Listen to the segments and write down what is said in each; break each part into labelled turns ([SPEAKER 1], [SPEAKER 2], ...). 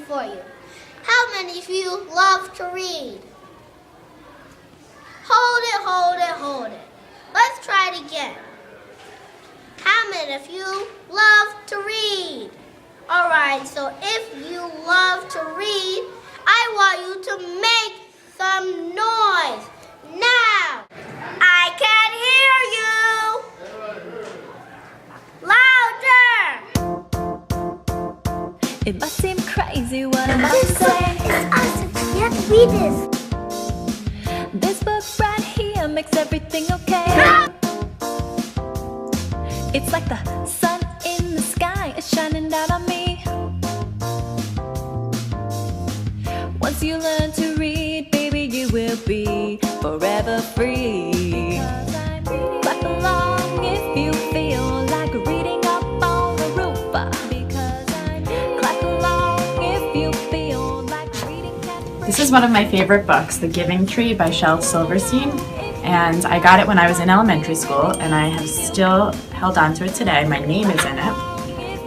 [SPEAKER 1] for you. How many of you love to read? Hold it. Let's try it again. How many of you love to read? All right, so if you love to read, I want you to make some noise. Now, I can hear you. Louder.
[SPEAKER 2] It must seem crazy what I'm about to say.
[SPEAKER 1] It's awesome. You have to read this.
[SPEAKER 2] This book right here makes everything okay. It's like the sun in the sky is shining down on me. Once you learn to read, baby, you will be forever free. Clap along if you feel like reading up on the roof. Clap along if you feel like reading.
[SPEAKER 3] This is one of my favorite books, The Giving Tree by Shel Silverstein. And I got it when I was in elementary school, and I have still held on to it today. My name is in it,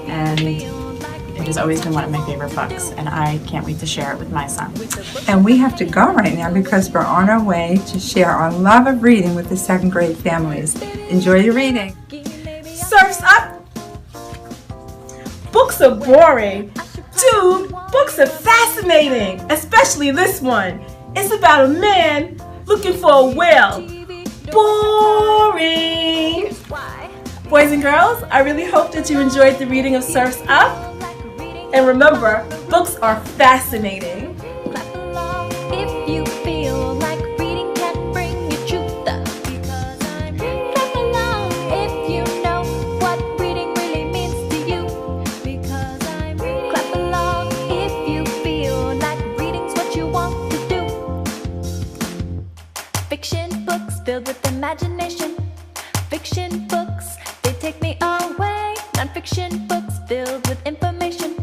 [SPEAKER 3] and it has always been one of my favorite books, and I can't wait to share it with my son.
[SPEAKER 4] And we have to go right now because we're on our way to share our love of reading with the second grade families. Enjoy your reading.
[SPEAKER 5] Surf's Up! Books are boring. Dude, books are fascinating, especially this one. It's about a man looking for a whale. Boring! Boys and girls, I really hope that you enjoyed the reading of Surf's Up. And remember, books are fascinating.
[SPEAKER 2] Clap along if you feel like reading can bring you truth. Clap along if you know what reading really means to you. Clap along if you feel like reading's what you want to do. Fiction books filled with imagination. Fiction books, they take me away. Non-fiction books filled with information.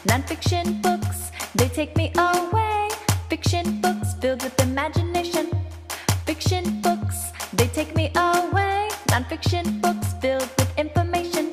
[SPEAKER 2] Non-fiction books, they take me away. Fiction books filled with imagination. Fiction books, they take me away. Non-fiction books filled with information.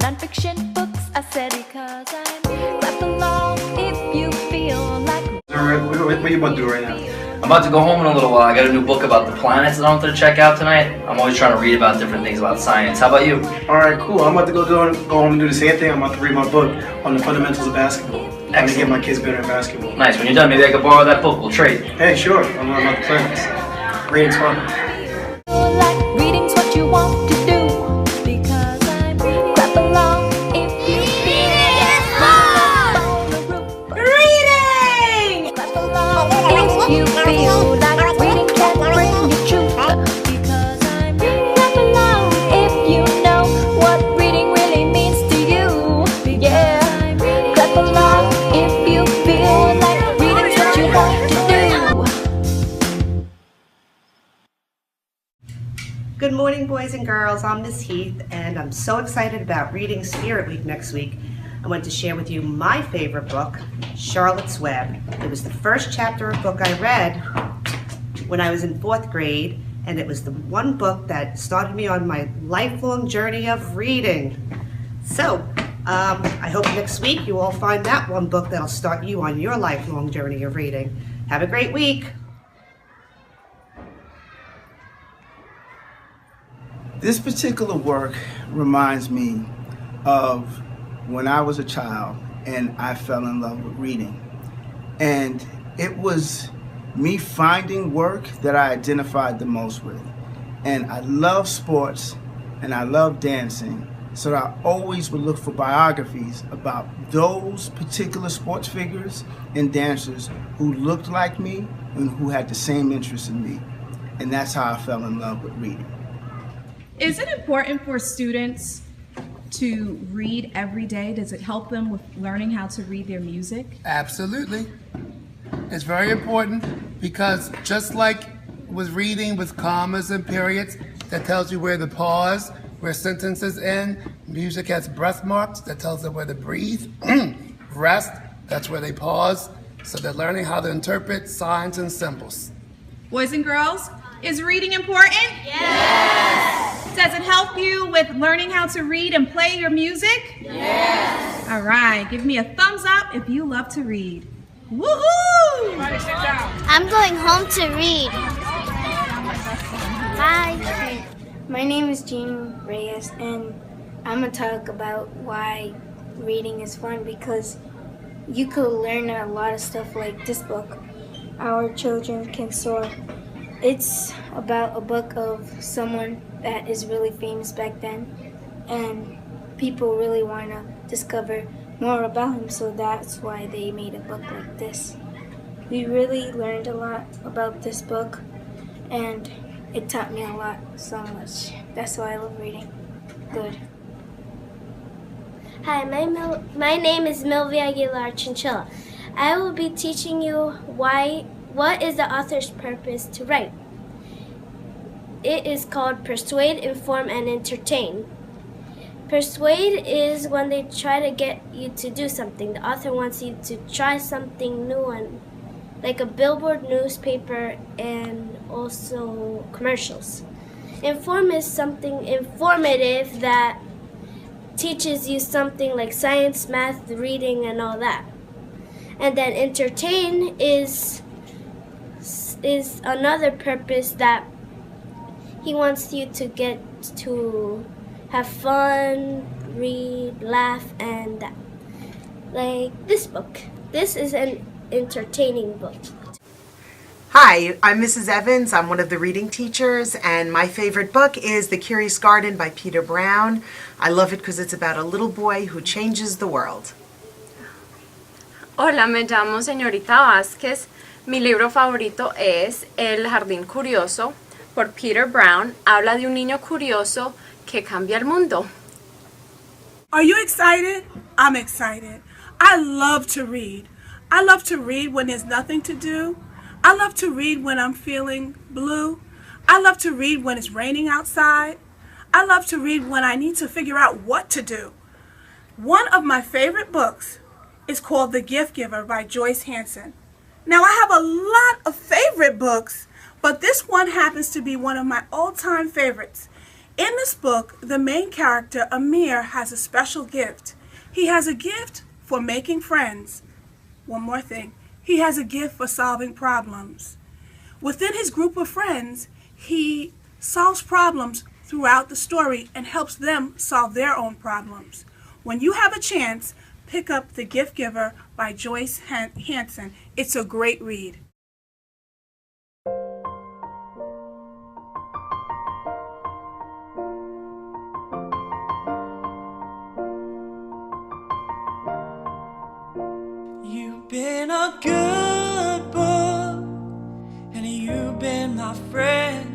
[SPEAKER 2] Non-fiction books, I said because I'm clap along if you feel like.
[SPEAKER 6] What are you about to do right now? I'm about to go home in a little while. I got a new book about the planets that I wanted to check out tonight. I'm always trying to read about different things about science. How about you?
[SPEAKER 7] Alright, cool. I'm about to go home and do the same thing. I'm about to read my book on the fundamentals of basketball. I'm going to get my kids better at basketball.
[SPEAKER 6] Nice. When you're done, maybe I could borrow that book. We'll trade.
[SPEAKER 7] Hey, sure. I'm learning about the planets. Reading's fun.
[SPEAKER 2] Like reading's what you want to do. Because I'm clap along if you feel like
[SPEAKER 5] Reading!
[SPEAKER 2] clap along if you feel like reading can bring you truth. Because I'm clap along if you know what reading really means to you. Yeah, clap along if you feel like reading's what you want to do.
[SPEAKER 8] Good morning, boys and girls. I'm Miss Heath, and I'm so excited about Reading Spirit Week next week. I want to share with you my favorite book, Charlotte's Web. It was the first chapter of a book I read when I was in 4th grade, and it was the one book that started me on my lifelong journey of reading. So, I hope next week you all find that one book that'll start you on your lifelong journey of reading. Have a great week.
[SPEAKER 9] This particular work reminds me of when I was a child and I fell in love with reading. And it was me finding work that I identified the most with. And I love sports and I love dancing, so I always would look for biographies about those particular sports figures and dancers who looked like me and who had the same interests in me. And that's how I fell in love with reading.
[SPEAKER 10] Is it important for students to read every day? Does it help them with learning how to read their music?
[SPEAKER 11] Absolutely. It's very important because just like with reading with commas and periods, that tells you where to pause, where sentences end. Music has breath marks that tells them where to breathe. Rest, that's where they pause. So they're learning how to interpret signs and symbols.
[SPEAKER 10] Boys and girls, is reading important?
[SPEAKER 1] Yes!
[SPEAKER 10] Does it help help you with learning how to read and play your music? Yes. All right, give me a thumbs up if you love to read. Woohoo!
[SPEAKER 1] I'm going home to read.
[SPEAKER 12] Hi, my name is Gene Reyes, and I'm going to talk about why reading is fun, because you could learn a lot of stuff like this book, Our Children Can Soar. It's about a book of someone that is really famous back then, and people really want to discover more about him, so that's why they made a book like this. We really learned a lot about this book, and it taught me a lot, so much. That's why I love reading. Good.
[SPEAKER 1] Hi, my name is Milvia Aguilar Chinchilla. I will be teaching you what is the author's purpose to write. It is called persuade, inform, and entertain. Persuade is when they try to get you to do something. The author wants you to try something new, like a billboard, newspaper, and also commercials. Inform is something informative that teaches you something like science, math, reading, and all that. And then entertain is another purpose that he wants you to get to have fun, read, laugh, and that. Like this book. This is an entertaining book.
[SPEAKER 13] Hi, I'm Mrs. Evans. I'm one of the reading teachers, and my favorite book is The Curious Garden by Peter Brown. I love it because it's about a little boy who changes the world.
[SPEAKER 14] Hola, me llamo señorita Vázquez. Mi libro favorito es El Jardín Curioso por Peter Brown. Habla de un niño curioso que cambia el mundo.
[SPEAKER 15] Are you excited? I'm excited. I love to read. I love to read when there's nothing to do. I love to read when I'm feeling blue. I love to read when it's raining outside. I love to read when I need to figure out what to do. One of my favorite books is called The Gift Giver by Joyce Hanson. Now, I have a lot of favorite books, but this one happens to be one of my all-time favorites. In this book, the main character, Amir, has a special gift. He has a gift for making friends. One more thing. He has a gift for solving problems. Within his group of friends, he solves problems throughout the story and helps them solve their own problems. When you have a chance, pick up The Gift Giver by Joyce Hanson. It's a great read.
[SPEAKER 16] You've been a good book, and you've been my friend,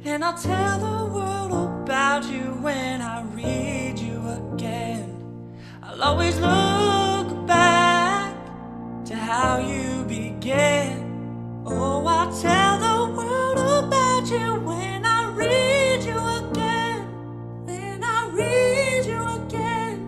[SPEAKER 16] and I'll tell the world about you when I read you again. I'll always look back to how you began. Oh, I'll tell the world about you when I read you again. When I read you again.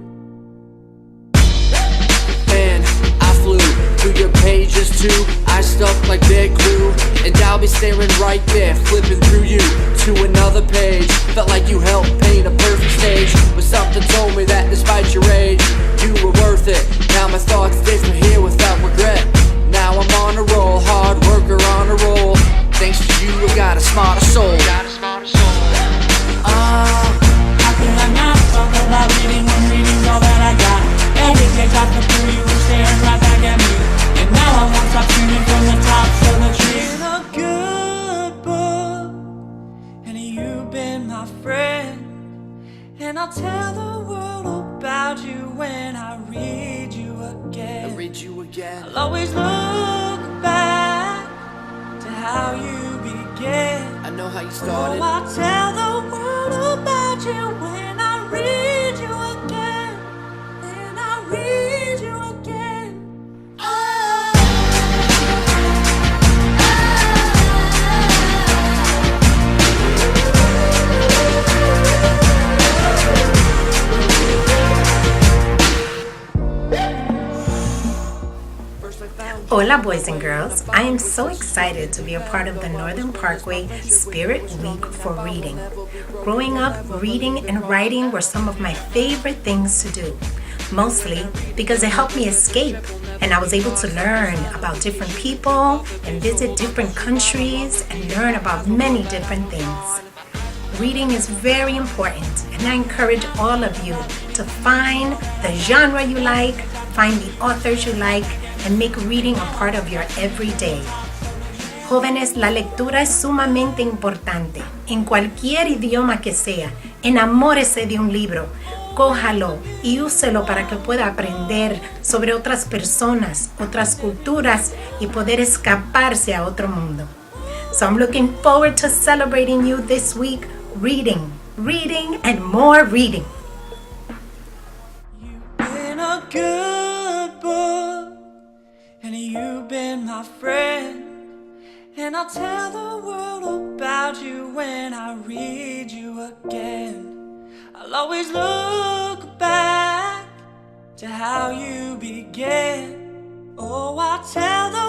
[SPEAKER 17] And I flew through your pages too. I stuck like big glue, and I'll be staring right there, flipping through you to another page. Felt like you helped paint a perfect stage, but something told me that despite your age, you were worth it. Now my thoughts disappear here without regret. Now I'm on a roll, hard worker on a roll. Thanks to you, I got a smarter soul.
[SPEAKER 16] How can I not talk about reading when reading's all that I got? Every page I flip through, you were staring right back at me, and now I won't stop shooting from the tops of the trees. Been a good book, and you've been my friend, and I'll tell the world about you when I read you again. I'll always look back to how you began.
[SPEAKER 17] I know how you started.
[SPEAKER 16] Oh, I'll tell the world about you when I read you again. When I read you again. Oh.
[SPEAKER 18] Hola, boys and girls. I am so excited to be a part of the Northern Parkway Spirit Week for Reading. Growing up, reading and writing were some of my favorite things to do, mostly because it helped me escape and I was able to learn about different people and visit different countries and learn about many different things. Reading is very important, and I encourage all of you to find the genre you like, find the authors you like, and make reading a part of your everyday. Jóvenes, la lectura es sumamente importante. En cualquier idioma que sea, enamórese de un libro, cójalo y úselo para que pueda aprender sobre otras personas, otras culturas y poder escaparse a otro mundo. So I'm looking forward to celebrating you this week. Reading, reading, and more reading.
[SPEAKER 16] Been a good book, and you've been my friend. And I'll tell the world about you when I read you again. I'll always look back to how you began. Oh, I'll tell the